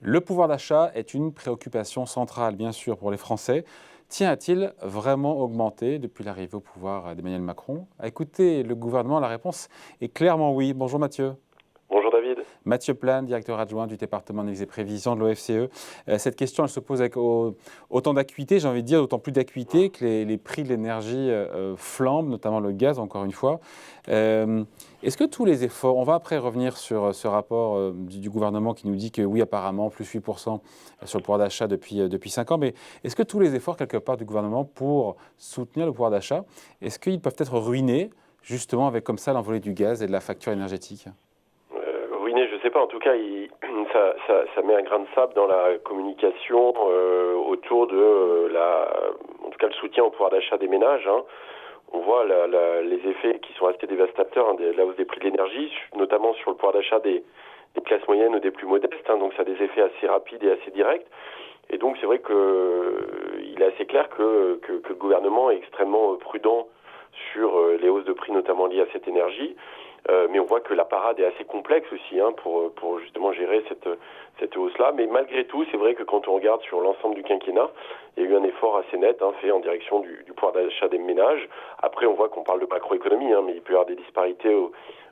Le pouvoir d'achat est une préoccupation centrale, bien sûr, pour les Français. Tient-il vraiment augmenté depuis l'arrivée au pouvoir d'Emmanuel Macron? Écoutez, le gouvernement, la réponse est clairement oui. Bonjour Mathieu. Bonjour David. Mathieu Plane, directeur adjoint du département d'analyse et prévision de l'OFCE. Cette question, elle se pose avec autant d'acuité, j'ai envie de dire, d'autant plus d'acuité que les prix de l'énergie flambent, notamment le gaz, encore une fois. Est-ce que tous les efforts, on va après revenir sur ce rapport du gouvernement qui nous dit que oui, apparemment, plus 8% sur le pouvoir d'achat depuis 5 ans, mais est-ce que tous les efforts, quelque part, du gouvernement pour soutenir le pouvoir d'achat, est-ce qu'ils peuvent être ruinés, justement, avec comme ça l'envolée du gaz et de la facture énergétique? Ruiné, je ne sais pas. En tout cas, ça met un grain de sable dans la communication autour de en tout cas, le soutien au pouvoir d'achat des ménages. On voit les effets qui sont assez dévastateurs de la hausse des prix de l'énergie, notamment sur le pouvoir d'achat des classes moyennes ou des plus modestes. Donc, ça a des effets assez rapides et assez directs. Et donc, c'est vrai qu'il est assez clair que le gouvernement est extrêmement prudent sur les hausses de prix, notamment liées à cette énergie. Mais on voit que la parade est assez complexe aussi pour justement gérer cette hausse-là. Mais malgré tout, c'est vrai que quand on regarde sur l'ensemble du quinquennat, il y a eu un effort assez net fait en direction du pouvoir d'achat des ménages. Après, on voit qu'on parle de macroéconomie, mais il peut y avoir des disparités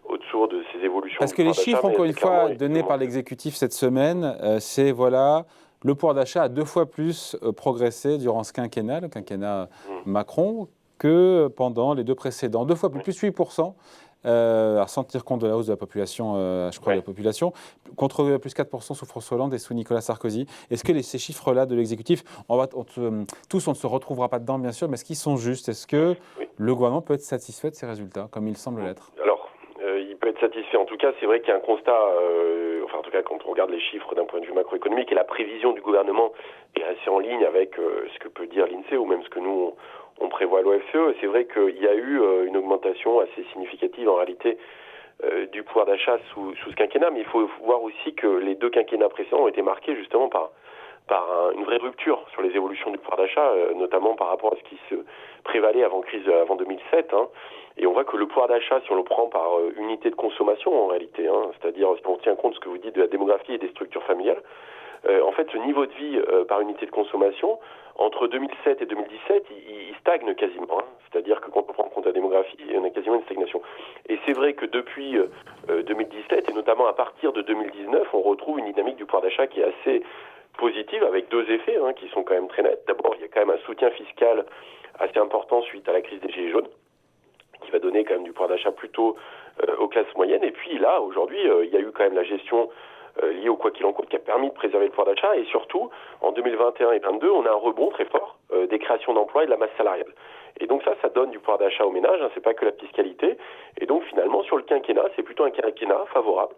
autour de ces évolutions. Parce que les chiffres, encore une fois, donnés par l'exécutif cette semaine, c'est voilà, le pouvoir d'achat a 2 fois plus progressé durant ce quinquennat, le quinquennat Macron, que pendant les 2 précédents. 2 fois plus 8%. À sans tenir compte de la hausse de la population, je crois, de la population, contre plus 4% sous François Hollande et sous Nicolas Sarkozy. Est-ce que ces chiffres-là de l'exécutif, tous on ne se retrouvera pas dedans, bien sûr, mais est-ce qu'ils sont justes? Est-ce que le gouvernement peut être satisfait de ces résultats, comme il semble l'être? Alors, il peut être satisfait. En tout cas, c'est vrai qu'il y a un constat, en tout cas, quand on regarde les chiffres d'un point de vue macroéconomique, et la prévision du gouvernement est assez en ligne avec ce que peut dire l'INSEE ou même ce que nous, on prévoit à l'OFCE. C'est vrai qu'il y a eu une augmentation assez significative en réalité du pouvoir d'achat sous ce quinquennat, mais il faut voir aussi que les 2 quinquennats précédents ont été marqués justement par une vraie rupture sur les évolutions du pouvoir d'achat, notamment par rapport à ce qui se prévalait avant 2007. Et on voit que le pouvoir d'achat, si on le prend par unité de consommation en réalité, c'est-à-dire si on tient compte de ce que vous dites de la démographie et des structures familiales, en fait, ce niveau de vie par unité de consommation, entre 2007 et 2017, il stagne quasiment. C'est-à-dire que quand on prend en compte la démographie, on a quasiment une stagnation. Et c'est vrai que depuis 2017, et notamment à partir de 2019, on retrouve une dynamique du pouvoir d'achat qui est assez positive, avec 2 effets qui sont quand même très nets. D'abord, il y a quand même un soutien fiscal assez important suite à la crise des Gilets jaunes, qui va donner quand même du pouvoir d'achat plutôt aux classes moyennes. Et puis là, aujourd'hui, il y a eu quand même la gestion liée au quoi qu'il en coûte qui a permis de préserver le pouvoir d'achat. Et surtout, en 2021 et 2022, on a un rebond très fort des créations d'emplois et de la masse salariale. Et donc ça donne du pouvoir d'achat aux ménages, c'est pas que la fiscalité. Et donc finalement, sur le quinquennat, c'est plutôt un quinquennat favorable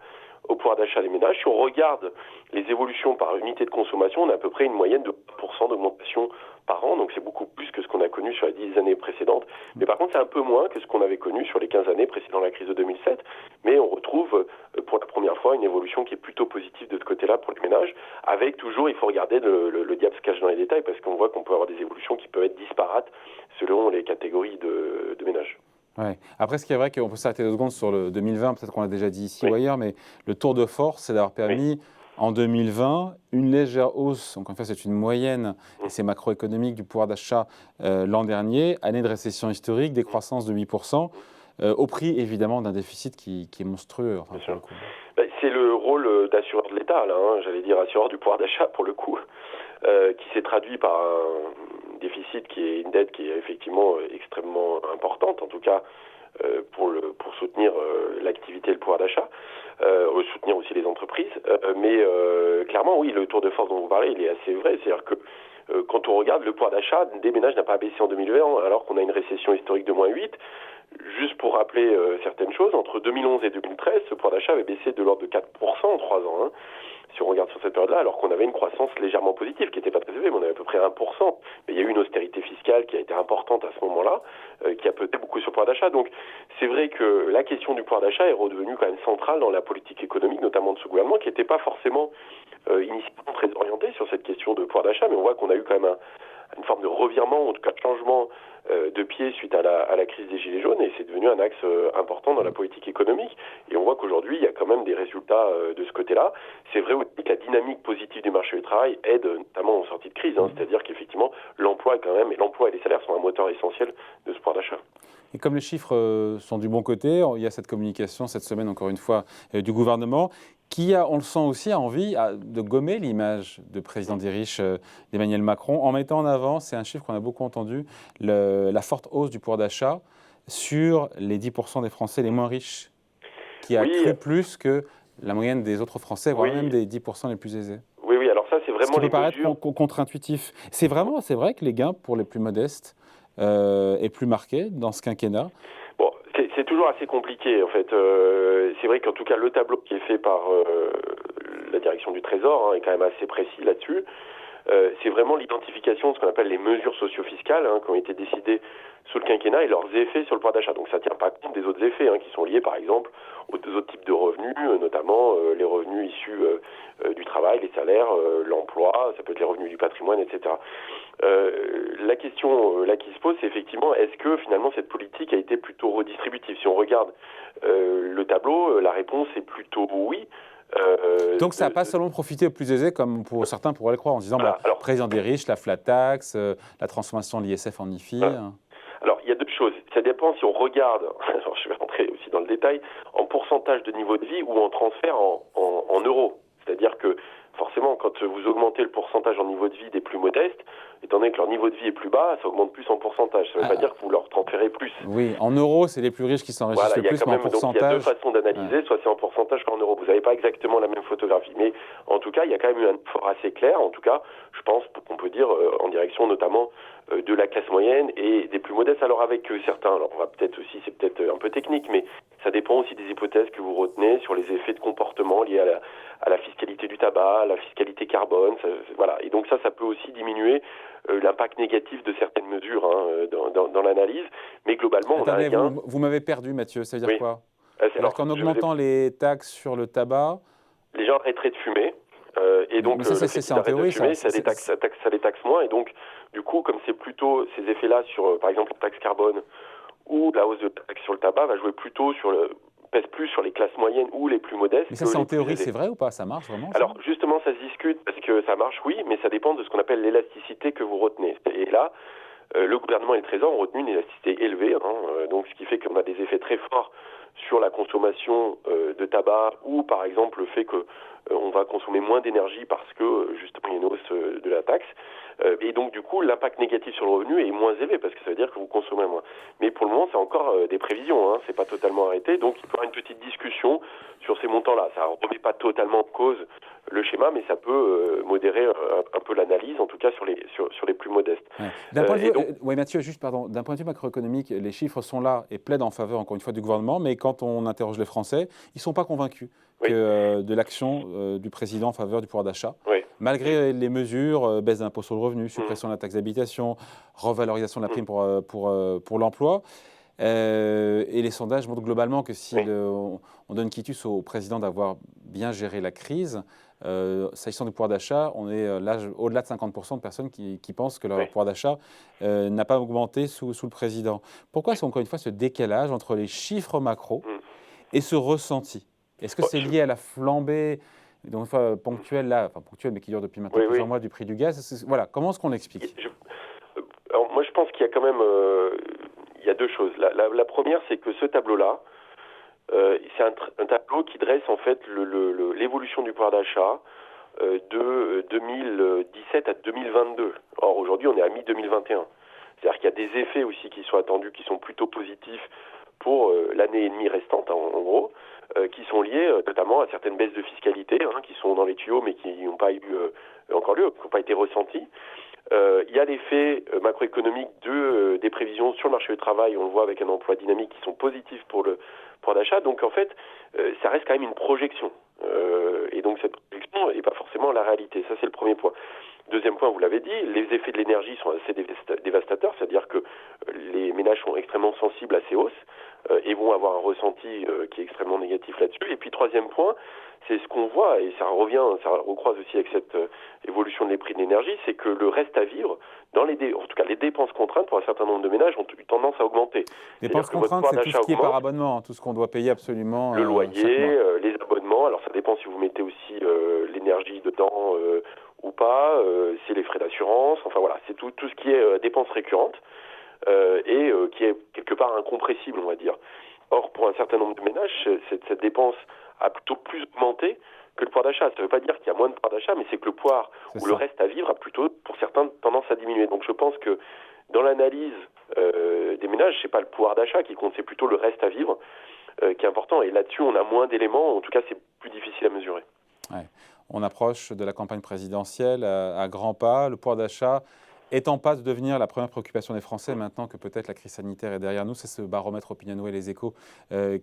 au pouvoir d'achat des ménages. Si on regarde les évolutions par unité de consommation, on a à peu près une moyenne de 1% d'augmentation par an, donc c'est beaucoup plus que ce qu'on a connu sur les 10 années précédentes. Mais par contre, c'est un peu moins que ce qu'on avait connu sur les 15 années précédant la crise de 2007. Mais on retrouve pour la première fois une évolution qui est plutôt positive de ce côté-là pour les ménages, avec toujours, il faut regarder le diable se cache dans les détails, parce qu'on voit qu'on peut avoir des évolutions qui peuvent être disparates selon les catégories de ménages. Ouais. Après, ce qui est vrai qu'on peut s'arrêter 2 secondes sur le 2020, peut-être qu'on l'a déjà dit ici ou ailleurs, mais le tour de force, c'est d'avoir permis en 2020 une légère hausse, donc en fait c'est une moyenne, et c'est macroéconomique, du pouvoir d'achat l'an dernier, année de récession historique, décroissance de 8%, au prix évidemment d'un déficit qui est monstrueux. Enfin, pour le coup. C'est le rôle d'assureur de l'État, là, j'allais dire assureur du pouvoir d'achat pour le coup, qui s'est traduit par un déficit qui est une dette qui est effectivement extrêmement importante, en tout cas pour soutenir l'activité et le pouvoir d'achat, soutenir aussi les entreprises. Mais clairement, oui, le tour de force dont vous parlez, il est assez vrai. C'est-à-dire que quand on regarde, le pouvoir d'achat des ménages n'a pas baissé en 2020, alors qu'on a une récession historique de -8. Juste pour rappeler certaines choses, entre 2011 et 2013, ce pouvoir d'achat avait baissé de l'ordre de 4% en 3 ans. Si on regarde sur cette période-là, alors qu'on avait une croissance légèrement positive, qui n'était pas très élevée, mais on avait à peu près 1%. Mais il y a eu une austérité fiscale qui a été importante à ce moment-là, qui a pesé beaucoup sur le pouvoir d'achat. Donc c'est vrai que la question du pouvoir d'achat est redevenue quand même centrale dans la politique économique, notamment de ce gouvernement, qui n'était pas forcément initialement très orienté sur cette question de pouvoir d'achat, mais on voit qu'on a eu quand même une forme de revirement, en tout cas de changement de pied suite à la crise des Gilets jaunes, et c'est devenu un axe important dans la politique économique. Et on voit qu'aujourd'hui, il y a quand même des résultats de ce côté-là. C'est vrai aussi que la dynamique positive du marché du travail aide notamment en sortie de crise, c'est-à-dire qu'effectivement, l'emploi et l'emploi et les salaires sont un moteur essentiel de ce pouvoir d'achat. Et comme les chiffres sont du bon côté, il y a cette communication cette semaine, encore une fois, du gouvernement, qui a, on le sent aussi, a envie de gommer l'image de président des riches d'Emmanuel Macron, en mettant en avant, c'est un chiffre qu'on a beaucoup entendu, la forte hausse du pouvoir d'achat sur les 10% des Français les moins riches, qui a cru plus que la moyenne des autres Français, voire même des 10% les plus aisés. Oui, alors ça, c'est vraiment ce qui peut paraître contre-intuitif. C'est vrai que les gains pour les plus modestes est plus marqué dans ce quinquennat. Bon, c'est toujours assez compliqué en fait. C'est vrai qu'en tout cas le tableau qui est fait par la direction du Trésor est quand même assez précis là-dessus. C'est vraiment l'identification de ce qu'on appelle les mesures socio-fiscales qui ont été décidées sous le quinquennat et leurs effets sur le pouvoir d'achat. Donc ça ne tient pas compte des autres effets qui sont liés par exemple aux deux autres types de revenus, notamment les revenus issus du travail, les salaires, l'emploi, ça peut être les revenus du patrimoine, etc. La question là qui se pose, c'est effectivement est-ce que finalement cette politique a été plutôt redistributive? Si on regarde le tableau, la réponse est plutôt oui. Donc ça n'a pas seulement profité aux plus aisés, comme certains pourraient le croire, en se disant président des riches, la flat tax, la transformation de l'ISF en IFI. Alors il y a deux choses. Ça dépend si on regarde, alors je vais rentrer aussi dans le détail, en pourcentage de niveau de vie ou en transfert en euros. C'est-à-dire que forcément, quand vous augmentez le pourcentage en niveau de vie des plus modestes, étant donné que leur niveau de vie est plus bas, ça augmente plus en pourcentage. Ça ne veut pas dire que vous leur transférez plus. Oui, en euros, c'est les plus riches qui s'enrichissent le plus, mais en pourcentage... Donc il y a deux façons d'analyser, soit c'est en pourcentage qu'en euros. Vous n'avez pas exactement la même photographie. Mais en tout cas, il y a quand même eu un effort assez clair, en tout cas, je pense qu'on peut dire, en direction notamment de la classe moyenne et des plus modestes. Alors avec certains, alors on va peut-être aussi, c'est peut-être un peu technique, mais ça dépend aussi des hypothèses que vous retenez sur les effets de comportement liés à la fiscalité du tabac, à la fiscalité carbone, voilà. Et donc ça peut aussi diminuer l'impact négatif de certaines mesures dans l'analyse. Mais globalement, on a un gain. Vous m'avez perdu, Mathieu, ça veut dire quoi? Alors qu'en augmentant les taxes sur le tabac... Les gens arrêteraient de fumer. Et donc, c'est en théorie, ça les taxe moins. Et donc, du coup, comme c'est plutôt ces effets-là sur, par exemple, la taxe carbone ou la hausse de la taxe sur le tabac, va jouer plutôt pèse plus sur les classes moyennes ou les plus modestes. Mais ça, c'est en théorie, c'est vrai ou pas? Ça marche vraiment? Alors, justement, ça se discute parce que ça marche, oui, mais ça dépend de ce qu'on appelle l'élasticité que vous retenez. Et là, le gouvernement et le Trésor ont retenu une élasticité élevée, donc ce qui fait qu'on a des effets très forts sur la consommation de tabac ou, par exemple, le fait que on va consommer moins d'énergie parce que, justement, il y a une hausse de la taxe. Et donc, du coup, l'impact négatif sur le revenu est moins élevé parce que ça veut dire que vous consommez moins. Mais pour le moment, c'est encore des prévisions, c'est pas totalement arrêté. Donc, il y aura une petite discussion sur ces montants-là. Ça ne remet pas totalement en cause le schéma, mais ça peut modérer un peu l'analyse, en tout cas sur les plus modestes. Ouais. Mathieu, juste pardon, d'un point de vue macroéconomique, les chiffres sont là et plaident en faveur, encore une fois, du gouvernement, mais quand on interroge les Français, ils ne sont pas convaincus de l'action du président en faveur du pouvoir d'achat. Oui. Malgré les mesures, baisse d'impôt sur le revenu, suppression de la taxe d'habitation, revalorisation de la prime pour l'emploi. Et les sondages montrent globalement que si on donne quitus au président d'avoir bien géré la crise, s'agissant du pouvoir d'achat, on est là au-delà de 50% de personnes qui pensent que leur pouvoir d'achat n'a pas augmenté sous le président. Pourquoi est-ce encore une fois ce décalage entre les chiffres macro et ce ressenti? Est-ce que c'est lié à la flambée ponctuelle, mais qui dure depuis maintenant plusieurs mois du prix du gaz? Voilà, comment est-ce qu'on l'explique? Alors, moi, je pense qu'il y a quand même il y a deux choses. La première, c'est que ce tableau-là, c'est un tableau qui dresse en fait l'évolution du pouvoir d'achat de 2017 à 2022. Or, aujourd'hui, on est à mi-2021. C'est-à-dire qu'il y a des effets aussi qui sont attendus, qui sont plutôt positifs pour l'année et demie restante, en gros, qui sont liés notamment à certaines baisses de fiscalité, qui sont dans les tuyaux, mais qui n'ont pas eu encore lieu, qui n'ont pas été ressenties. Il y a l'effet macroéconomique des prévisions sur le marché du travail, on le voit avec un emploi dynamique qui sont positifs pour le pouvoir d'achat. Donc en fait, ça reste quand même une projection. Et donc cette projection n'est pas forcément la réalité. Ça, c'est le premier point. Deuxième point, vous l'avez dit, les effets de l'énergie sont assez dévastateurs, c'est-à-dire que les ménages sont extrêmement sensibles à ces hausses. et vont avoir un ressenti qui est extrêmement négatif là-dessus. Et puis troisième point, c'est ce qu'on voit, et ça recroise aussi avec cette évolution des prix de l'énergie, c'est que le reste à vivre, en tout cas les dépenses contraintes pour un certain nombre de ménages ont eu tendance à augmenter. Dépenses contraintes, c'est tout ce qui est par abonnement, tout ce qu'on doit payer absolument le loyer, chaque mois. les abonnements, alors ça dépend si vous mettez aussi l'énergie dedans ou pas, c'est les frais d'assurance, enfin voilà, c'est tout ce qui est dépenses récurrentes et qui est quelque part incompressible, on va dire. Or, pour un certain nombre de ménages, cette dépense a plutôt plus augmenté que le pouvoir d'achat. Ça ne veut pas dire qu'il y a moins de pouvoir d'achat, mais c'est que le pouvoir ou le reste à vivre a plutôt, pour certains, tendance à diminuer. Donc je pense que dans l'analyse des ménages, c'est pas le pouvoir d'achat qui compte, c'est plutôt le reste à vivre qui est important. Et là-dessus, on a moins d'éléments, en tout cas c'est plus difficile à mesurer. Ouais. On approche de la campagne présidentielle à grands pas. Le pouvoir d'achat est en passe de devenir la première préoccupation des Français maintenant que peut-être la crise sanitaire est derrière nous. C'est ce baromètre Opinionway Les Échos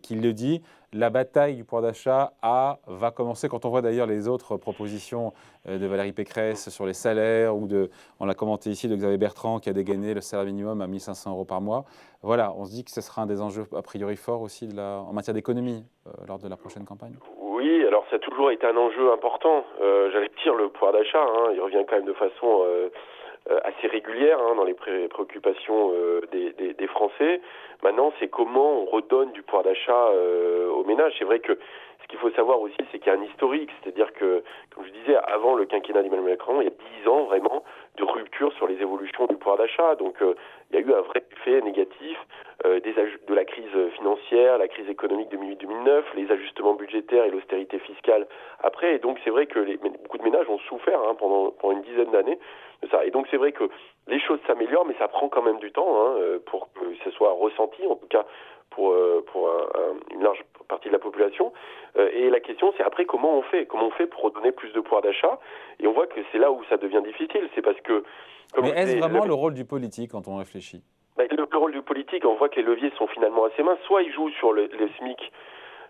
qui le dit. La bataille du pouvoir d'achat va commencer. Quand on voit d'ailleurs les autres propositions de Valérie Pécresse sur les salaires on l'a commenté ici, de Xavier Bertrand qui a dégainé le salaire minimum à 1 500 € par mois. Voilà, on se dit que ce sera un des enjeux a priori forts aussi en matière d'économie lors de la prochaine campagne. Oui, alors ça a toujours été un enjeu important. J'allais dire le pouvoir d'achat, il revient quand même de façon assez régulière dans les préoccupations des Français. Maintenant, c'est comment on redonne du pouvoir d'achat aux ménages. C'est vrai que ce qu'il faut savoir aussi, c'est qu'il y a un historique. C'est-à-dire que, comme je disais, avant le quinquennat d'Emmanuel Macron, il y a 10 ans vraiment de rupture sur les évolutions du pouvoir d'achat. Donc, il y a eu un vrai effet négatif de la crise financière, la crise économique de 2008-2009, les ajustements budgétaires et l'austérité fiscale après. Et donc, c'est vrai que beaucoup de ménages ont souffert pendant une dizaine d'années de ça. Et donc, c'est vrai que les choses s'améliorent, mais ça prend quand même du temps pour que ce soit ressenti, en tout cas pour une large partie de la population. Et la question, c'est après comment on fait pour redonner plus de pouvoir d'achat. Et on voit que c'est là où ça devient difficile. C'est parce que... Mais est-ce vraiment le rôle du politique quand on réfléchit ? Le rôle du politique, on voit que les leviers sont finalement assez minces. Soit il joue sur le SMIC,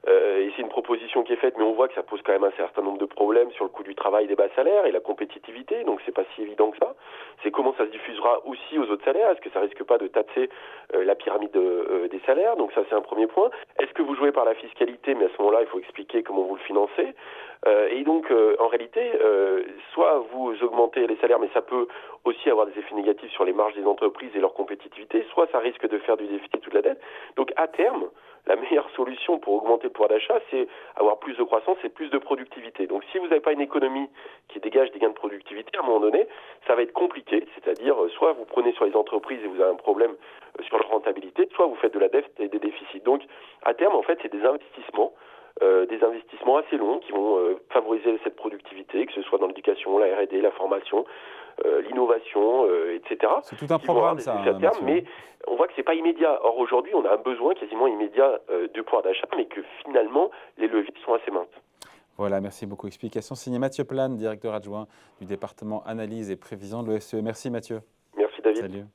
et c'est une proposition qui est faite, mais on voit que ça pose quand même un certain nombre de problèmes sur le coût du travail, des bas salaires et la compétitivité, donc c'est pas si évident que ça. C'est comment ça se diffusera aussi aux autres salaires. Est-ce que ça risque pas de tasser la pyramide des salaires? Donc ça, c'est un premier point. Est-ce que vous jouez par la fiscalité? Mais à ce moment-là, il faut expliquer comment vous le financez. Et donc, en réalité, soit vous augmentez les salaires, mais ça peut aussi avoir des effets négatifs sur les marges des entreprises et leur compétitivité, soit ça risque de faire du déficit ou de la dette. Donc, à terme, la meilleure solution pour augmenter le pouvoir d'achat, c'est avoir plus de croissance et plus de productivité. Donc, si vous n'avez pas une économie qui dégage des gains de productivité, à un moment donné, ça va être compliqué. C'est-à-dire, soit vous prenez sur les entreprises et vous avez un problème sur leur rentabilité, soit vous faites de la dette et des déficits. Donc, à terme, en fait, c'est des investissements assez longs qui vont favoriser cette productivité, que ce soit dans l'éducation, la R&D, la formation, l'innovation, etc. C'est tout un programme, ça. À terme, mais on voit que c'est pas immédiat. Or, aujourd'hui, on a un besoin quasiment immédiat de pouvoir d'achat, mais que finalement, les leviers sont assez minces. Voilà, merci beaucoup. Explication signée Mathieu Plane, directeur adjoint du département analyse et prévision de l'OFCE. Merci Mathieu. Merci David. Salut.